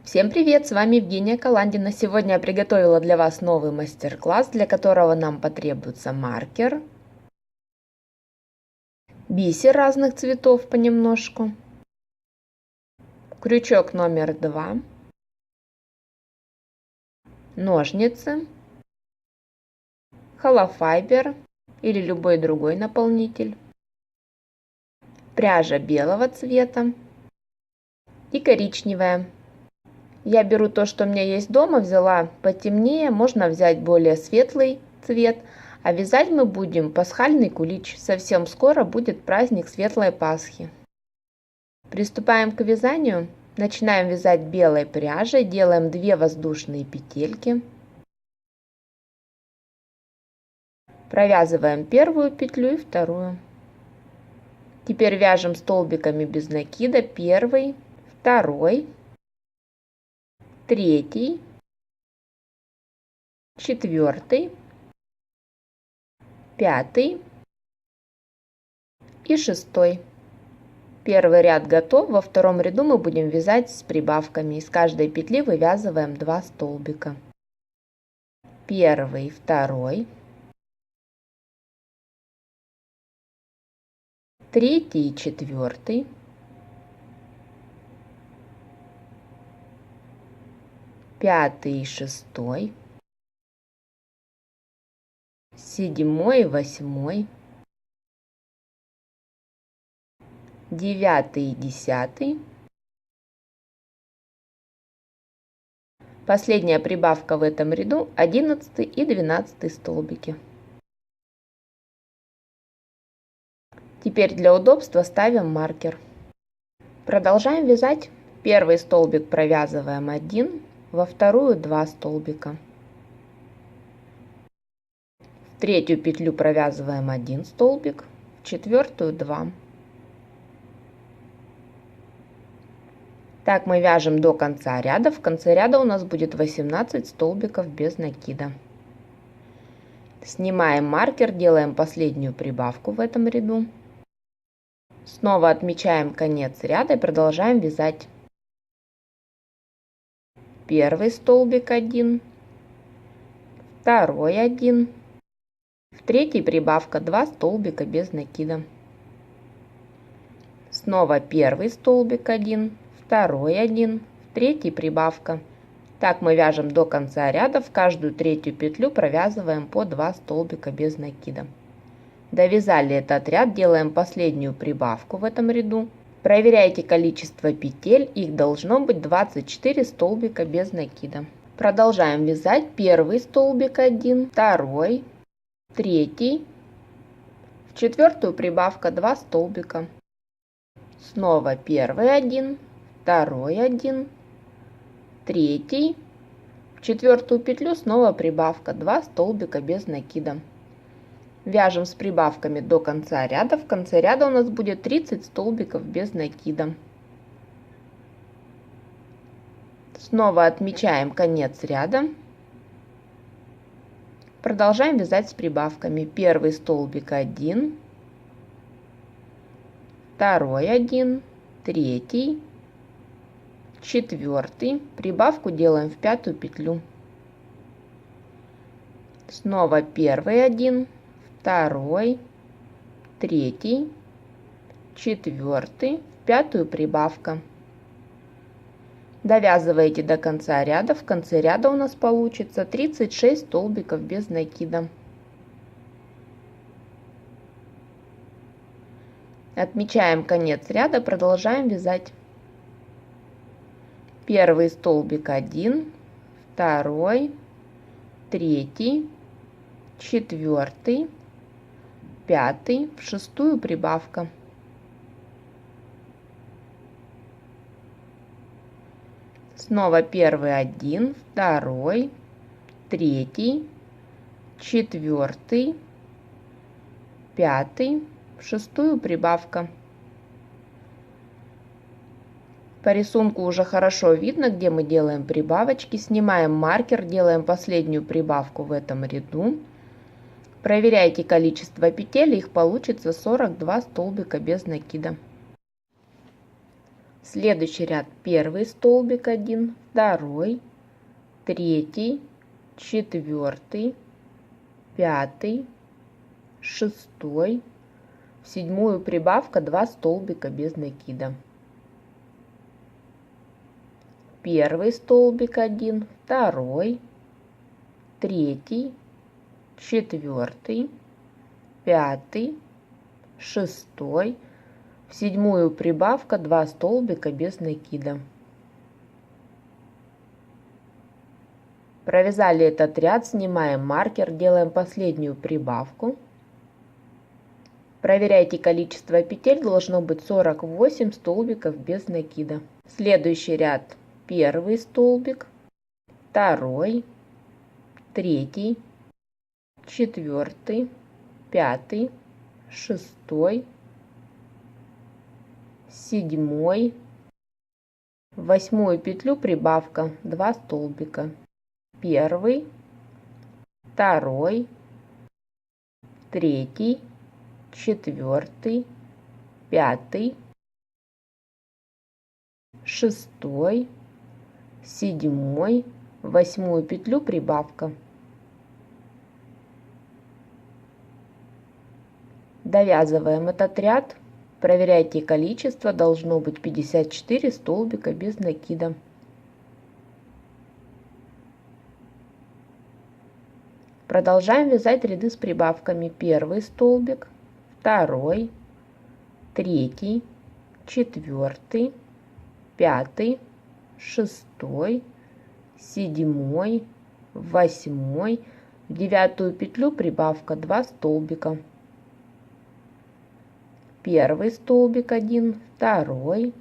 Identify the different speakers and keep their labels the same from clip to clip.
Speaker 1: Всем привет, с вами Евгения Каландина. Сегодня я приготовила для вас новый мастер-класс, для которого нам потребуется маркер, бисер разных цветов понемножку, крючок номер 2, ножницы, холофайбер или любой другой наполнитель, пряжа белого цвета и коричневая. Я беру то, что у меня есть дома, взяла потемнее, можно взять более светлый цвет. А вязать мы будем пасхальный кулич. Совсем скоро будет праздник Светлой Пасхи. Приступаем к вязанию. Начинаем вязать белой пряжей, делаем 2 воздушные петельки. Провязываем первую петлю и вторую. Теперь вяжем столбиками без накида 1, 2, 3, 4, 5 и 6. Первый ряд готов. Во втором ряду мы будем вязать с прибавками. Из каждой петли вывязываем 2 столбика. 1, 2, 3 и 4, 5 и 6, 7 и 8, 9 и 10. Последняя прибавка в этом ряду 11 и 12 столбики. Теперь для удобства ставим маркер. Продолжаем вязать. Первый столбик провязываем 1, во вторую 2 столбика. В третью петлю провязываем 1 столбик, в четвертую 2. Так мы вяжем до конца ряда. В конце ряда у нас будет 18 столбиков без накида. Снимаем маркер, делаем последнюю прибавку в этом ряду. Снова отмечаем конец ряда и продолжаем вязать. Первый столбик 1, второй 1, в третьей прибавка 2 столбика без накида. Снова первый столбик 1, второй 1, в третьей прибавка. Так мы вяжем до конца ряда. В каждую третью петлю провязываем по 2 столбика без накида. Довязали этот ряд, делаем последнюю прибавку в этом ряду. Проверяйте количество петель, их должно быть 24 столбика без накида. Продолжаем вязать. Первый столбик 1, второй, третий, в четвертую прибавка 2 столбика. Снова первый 1, второй 1, третий, в четвертую петлю снова прибавка 2 столбика без накида. Вяжем с прибавками до конца ряда. В конце ряда у нас будет 30 столбиков без накида. Снова отмечаем конец ряда. Продолжаем вязать с прибавками. Первый столбик 1, второй 1, третий, четвертый. Прибавку делаем в пятую петлю. Снова первый 1, второй, третий, четвертый, в пятую прибавка. Довязываете до конца ряда. В конце ряда у нас получится 36 столбиков без накида. Отмечаем конец ряда, продолжаем вязать. Первый столбик 1, второй, третий, четвертый, пятый, в шестую прибавка. Снова первый 1, второй, третий, четвертый, пятый, в шестую прибавка. По рисунку уже хорошо видно, где мы делаем прибавочки. Снимаем маркер, делаем последнюю прибавку в этом ряду. Проверяйте количество петель, их получится 42 столбика без накида. Следующий ряд: первый столбик 1, второй, третий, четвертый, пятый, шестой, в седьмую прибавка 2 столбика без накида. Первый столбик 1, второй, третий, четвертый, пятый, шестой, в седьмую прибавка 2 столбика без накида. Провязали этот ряд, снимаем маркер, делаем последнюю прибавку. Проверяйте количество петель, должно быть 48 столбиков без накида. Следующий ряд: первый столбик, второй, третий, четвертый, пятый, шестой, седьмой, в восьмую петлю прибавка 2 столбика. Первый, второй, третий, четвертый, пятый, шестой, седьмой, в восьмую петлю прибавка. Довязываем этот ряд. Проверяйте количество, должно быть 54 столбика без накида. Продолжаем вязать ряды с прибавками. Первый столбик, второй, третий, четвертый, пятый, шестой, седьмой, восьмой, в девятую петлю прибавка 2 столбика. Первый столбик 1, второй,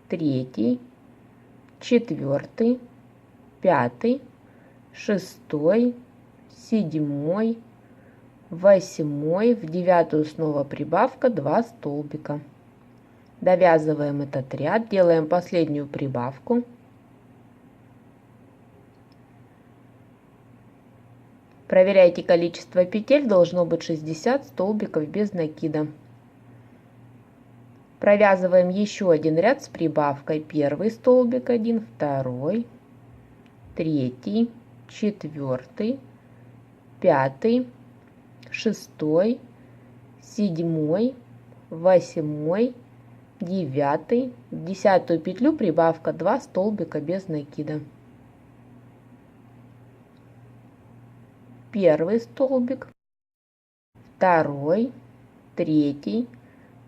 Speaker 1: третий, четвертый, пятый, шестой, седьмой, восьмой, в девятую снова прибавка 2 столбика. Довязываем этот ряд, делаем последнюю прибавку. Проверяйте количество петель, должно быть 60 столбиков без накида. Провязываем еще один ряд с прибавкой. Первый столбик 1, второй, третий, четвертый, пятый, шестой, седьмой, восьмой, девятый, в десятую петлю прибавка 2 столбика без накида. Первый столбик, второй, третий,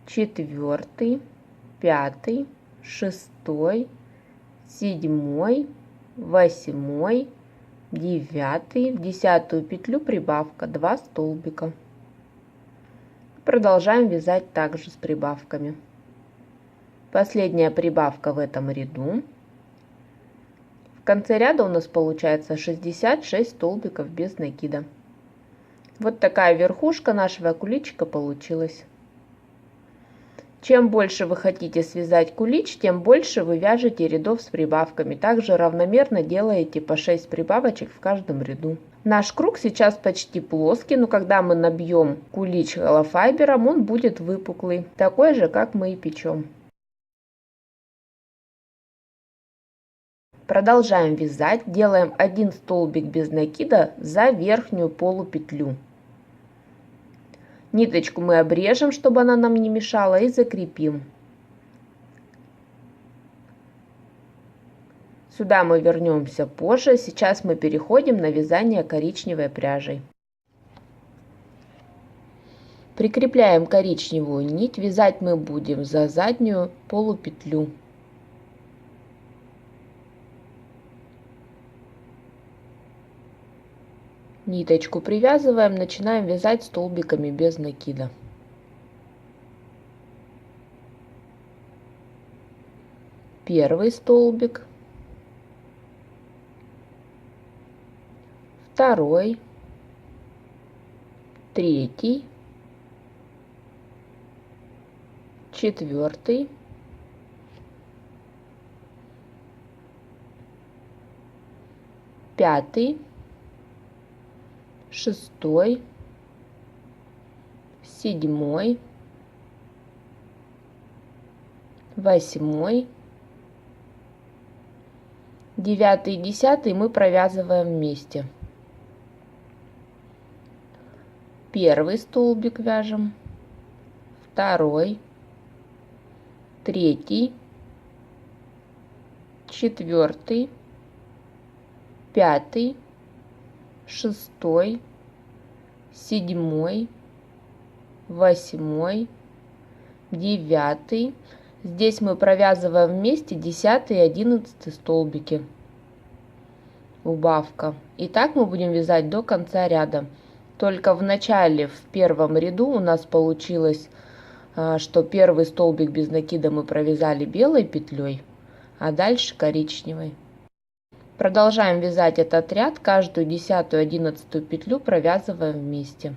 Speaker 1: четвертый, пятый, шестой, седьмой, восьмой, девятый, в десятую петлю прибавка 2 столбика. Продолжаем вязать также с прибавками. Последняя прибавка в этом ряду. В конце ряда у нас получается 66 столбиков без накида. Вот такая верхушка нашего куличика получилась. Чем больше вы хотите связать кулич, тем больше вы вяжете рядов с прибавками. Также равномерно делаете по 6 прибавочек в каждом ряду. Наш круг сейчас почти плоский, но когда мы набьем кулич холофайбером, он будет выпуклый, такой же, как мы и печем. Продолжаем вязать, делаем 1 столбик без накида за верхнюю полупетлю. Ниточку мы обрежем, чтобы она нам не мешала, и закрепим. Сюда мы вернемся позже. Сейчас мы переходим на вязание коричневой пряжей. Прикрепляем коричневую нить. Вязать мы будем за заднюю полупетлю. Ниточку привязываем, начинаем вязать столбиками без накида. Первый столбик, второй, третий, четвертый, пятый, шестой, седьмой, восьмой, 9 и 10 мы провязываем вместе. Первый столбик вяжем, второй, третий, четвертый, пятый, шестой, седьмой, восьмой, девятый. Здесь мы провязываем вместе 10 и 11 столбики. Убавка. И так мы будем вязать до конца ряда. Только в начале, в первом ряду у нас получилось, что первый столбик без накида мы провязали белой петлей, а дальше коричневой. Продолжаем вязать этот ряд. Каждую 10 и 11 петлю провязываем вместе.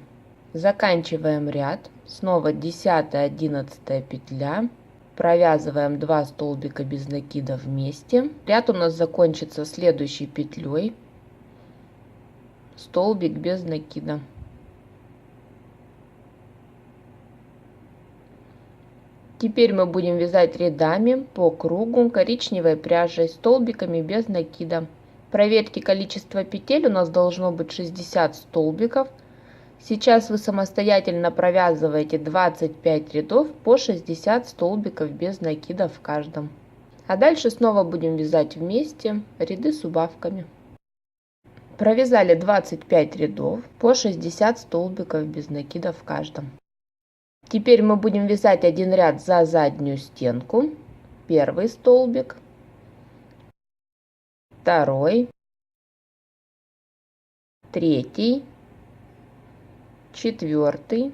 Speaker 1: Заканчиваем ряд. Снова 10 и 11 петля. Провязываем 2 столбика без накида вместе. Ряд у нас закончится следующей петлей. Столбик без накида. Теперь мы будем вязать рядами по кругу коричневой пряжей столбиками без накида. Проверьте количество петель, у нас должно быть 60 столбиков. Сейчас вы самостоятельно провязываете 25 рядов по 60 столбиков без накида в каждом. А дальше снова будем вязать вместе ряды с убавками. Провязали 25 рядов по 60 столбиков без накида в каждом. Теперь мы будем вязать один ряд за заднюю стенку. Первый столбик, второй, третий, четвертый,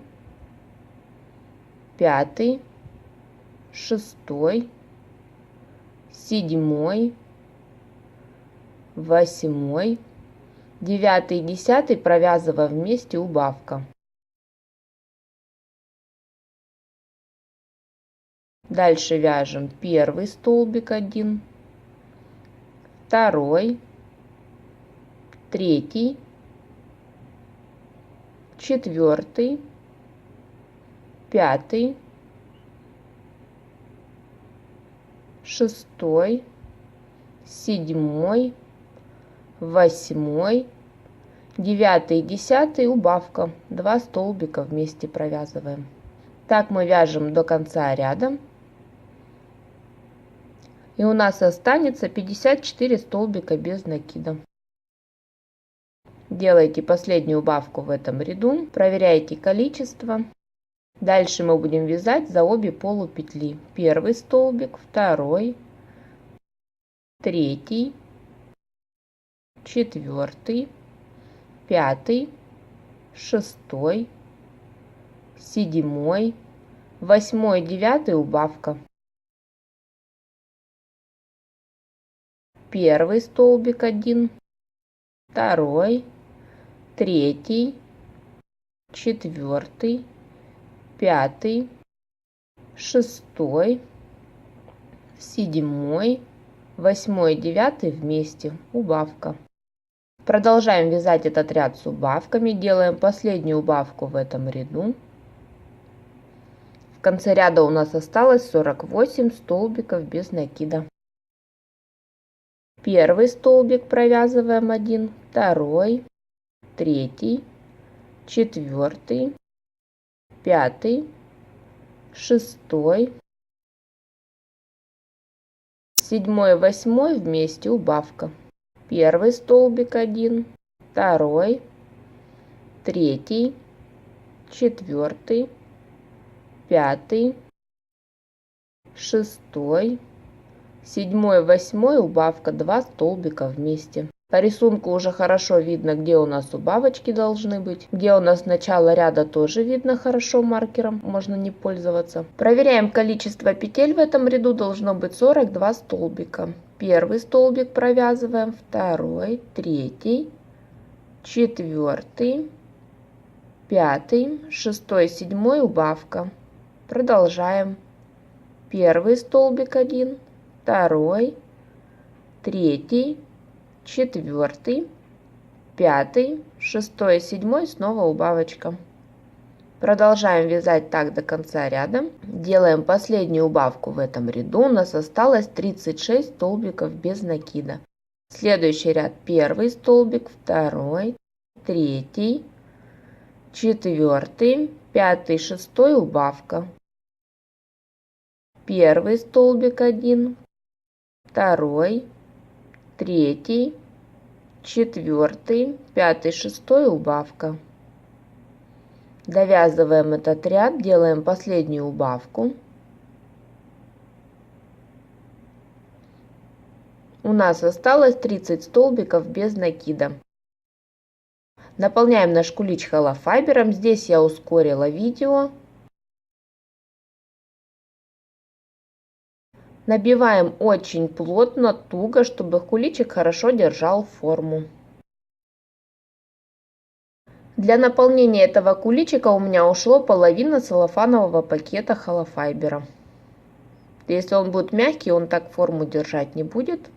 Speaker 1: пятый, шестой, седьмой, восьмой, 9 и 10 провязываем вместе убавка. Дальше вяжем первый столбик 1, второй, третий, четвертый, пятый, шестой, седьмой, восьмой, 9 и 10 убавка. 2 столбика вместе провязываем. Так мы вяжем до конца ряда. И у нас останется 54 столбика без накида. Делайте последнюю убавку в этом ряду, проверяйте количество. Дальше мы будем вязать за обе полупетли. Первый столбик, второй, третий, четвертый, пятый, шестой, седьмой, восьмой, 9 убавка. Первый столбик 1, второй, третий, четвертый, пятый, шестой, седьмой, восьмой, 9 вместе, убавка. Продолжаем вязать этот ряд с убавками, делаем последнюю убавку в этом ряду. В конце ряда у нас осталось 48 столбиков без накида. Первый столбик провязываем 1, второй, третий, четвертый, пятый, шестой, седьмой, восьмой вместе убавка. Первый столбик 1, второй, третий, четвертый, пятый, шестой, седьмой, восьмой убавка, 2 столбика вместе. По рисунку уже хорошо видно, где у нас убавочки должны быть, где у нас начало ряда тоже видно хорошо маркером, можно не пользоваться. Проверяем количество петель в этом ряду, должно быть 42 столбика. Первый столбик провязываем, второй, третий, четвертый, пятый, шестой, седьмой убавка. Продолжаем. Первый столбик 1, второй, третий, четвертый, пятый, шестой, седьмой, снова убавочка. Продолжаем вязать так до конца ряда. Делаем последнюю убавку в этом ряду. У нас осталось 36 столбиков без накида. Следующий ряд: первый столбик, второй, третий, четвертый, пятый, шестой, убавка. Первый столбик 1, второй, третий, четвертый, пятый, шестой, убавка. Довязываем этот ряд, делаем последнюю убавку. У нас осталось 30 столбиков без накида. Наполняем наш кулич холофайбером. Здесь я ускорила видео. Набиваем очень плотно, туго, чтобы куличик хорошо держал форму. Для наполнения этого куличика у меня ушло половина целлофанового пакета холофайбера. Если он будет мягкий, он так форму держать не будет.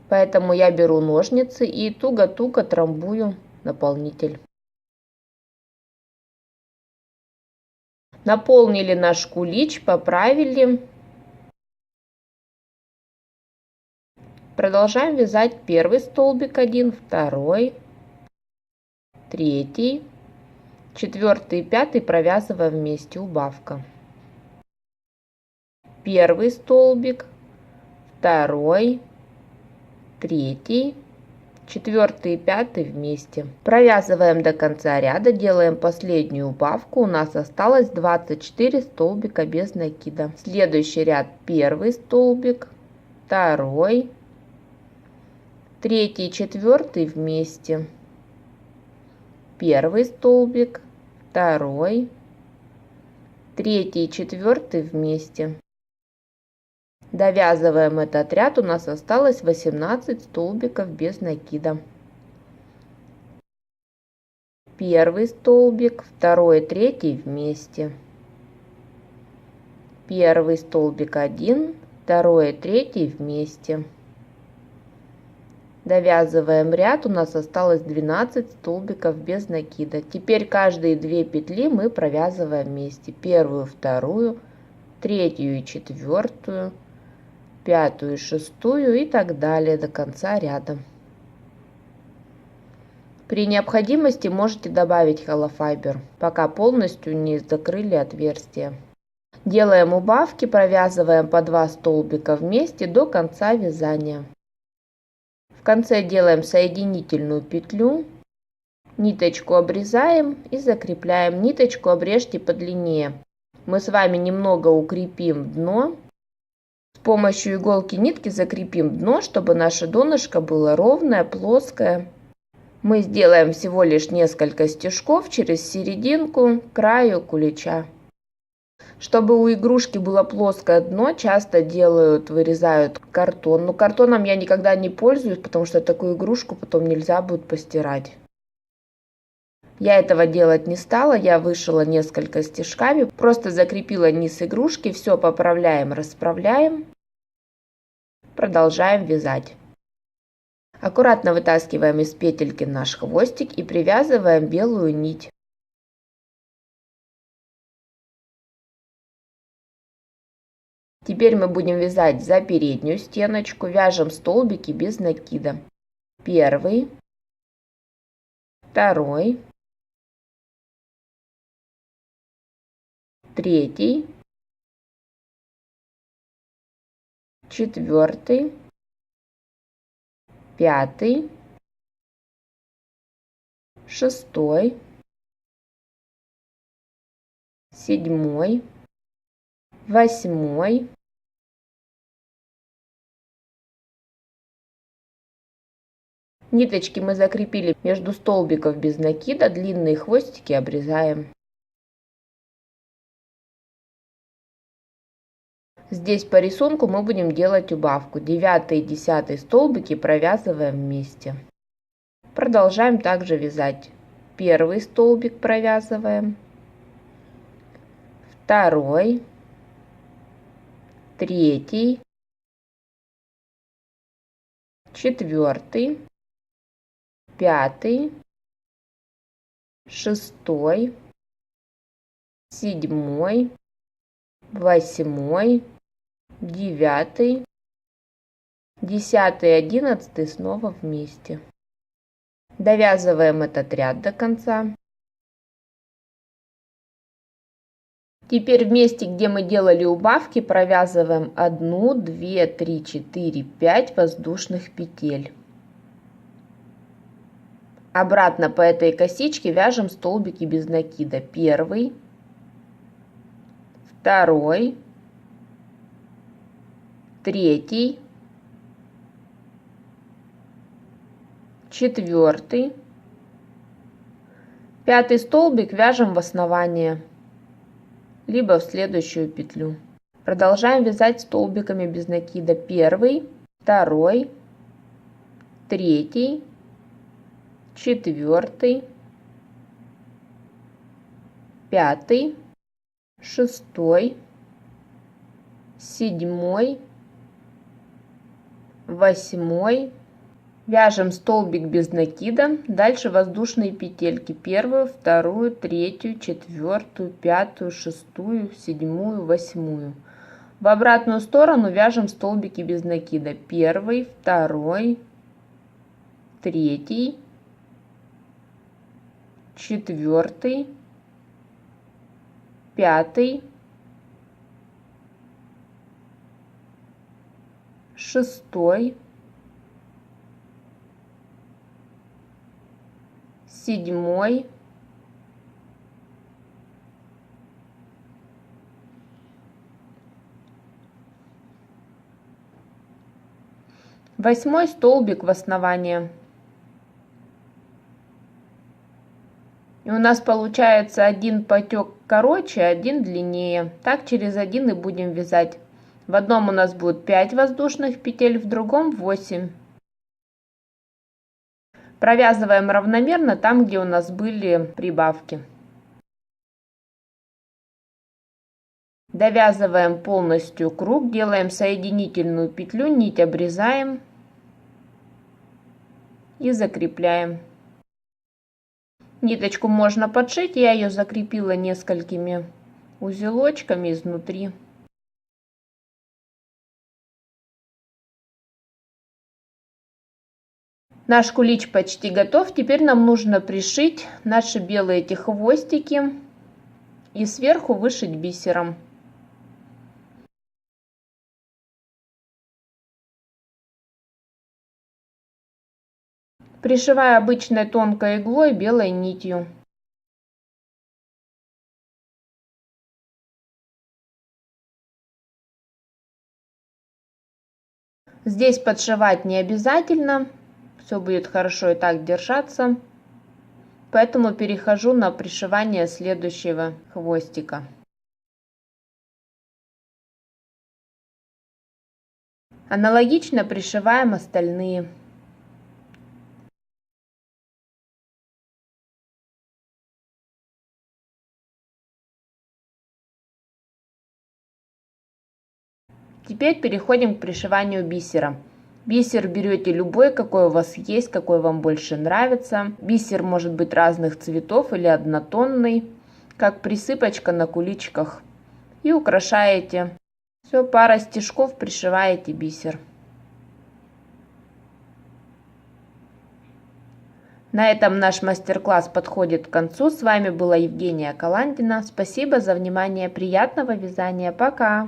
Speaker 1: Поэтому я беру ножницы и туго-туго трамбую наполнитель. Наполнили наш кулич, поправили. Продолжаем вязать первый столбик 1, второй, третий, четвертый и пятый провязываем вместе, убавка. Первый столбик, второй, третий, четвертый и пятый вместе. Провязываем до конца ряда, делаем последнюю убавку. У нас осталось 24 столбика без накида. Следующий ряд: первый столбик, второй, третий, четвертый вместе. Первый столбик, второй, третий, четвертый вместе. Довязываем этот ряд, у нас осталось 18 столбиков без накида. Первый столбик, второй, третий вместе. Первый столбик 1, второй, третий вместе. Довязываем ряд, у нас осталось 12 столбиков без накида. Теперь каждые 2 петли мы провязываем вместе. Первую, вторую, третью и четвертую, пятую и шестую и так далее до конца ряда. При необходимости можете добавить холофайбер, пока полностью не закрыли отверстие. Делаем убавки, провязываем по 2 столбика вместе до конца вязания. В конце делаем соединительную петлю, ниточку обрезаем и закрепляем. Ниточку обрежьте подлиннее. Мы с вами немного укрепим дно. С помощью иголки нитки закрепим дно, чтобы наше донышко было ровное, плоское. Мы сделаем всего лишь несколько стежков через серединку к краю кулича. Чтобы у игрушки было плоское дно, часто вырезают картон. Но картоном я никогда не пользуюсь, потому что такую игрушку потом нельзя будет постирать. Я этого делать не стала, я вышила несколько стежками, просто закрепила низ игрушки, все поправляем, расправляем. Продолжаем вязать. Аккуратно вытаскиваем из петельки наш хвостик и привязываем белую нить. Теперь мы будем вязать за переднюю стеночку, вяжем столбики без накида. Первый, второй, третий, четвертый, пятый, шестой, седьмой, восьмой, ниточки мы закрепили между столбиков без накида, длинные хвостики обрезаем. Здесь по рисунку мы будем делать убавку. 9 и 10 столбики провязываем вместе. Продолжаем также вязать. Первый столбик провязываем, второй, третий, четвертый, пятый, шестой, седьмой, восьмой, 9, 10 и 11 снова вместе. Довязываем этот ряд до конца. Теперь в месте, где мы делали убавки, провязываем 1, 2, 3, 4, 5 воздушных петель. Обратно по этой косичке вяжем столбики без накида. Первый, второй, третий, четвертый, пятый столбик вяжем в основание, либо в следующую петлю. Продолжаем вязать столбиками без накида. Первый, второй, третий, четвертый, пятый, шестой, седьмой, восьмой. Вяжем столбик без накида, дальше воздушные петельки. Первую, вторую, третью, четвертую, пятую, шестую, седьмую, восьмую. В обратную сторону вяжем столбики без накида. Первый, второй, третий, четвертый, пятый, шестой, седьмой, восьмой столбик в основание. И у нас получается один потек короче, один длиннее. Так через один и будем вязать. В одном у нас будет 5 воздушных петель, в другом 8. Провязываем равномерно там, где у нас были прибавки. Довязываем полностью круг, делаем соединительную петлю, нить обрезаем и закрепляем. Ниточку можно подшить, я ее закрепила несколькими узелочками изнутри. Наш кулич почти готов. Теперь нам нужно пришить наши белые эти хвостики и сверху вышить бисером. Пришиваю обычной тонкой иглой белой нитью. Здесь подшивать не обязательно. Все будет хорошо и так держаться. Поэтому перехожу на пришивание следующего хвостика. Аналогично пришиваем остальные. Теперь переходим к пришиванию бисера. Бисер берете любой, какой у вас есть, какой вам больше нравится. Бисер может быть разных цветов или однотонный, как присыпочка на куличках. И украшаете. Все, пара стежков, пришиваете бисер. На этом наш мастер-класс подходит к концу. С вами была Евгения Каландина. Спасибо за внимание. Приятного вязания. Пока!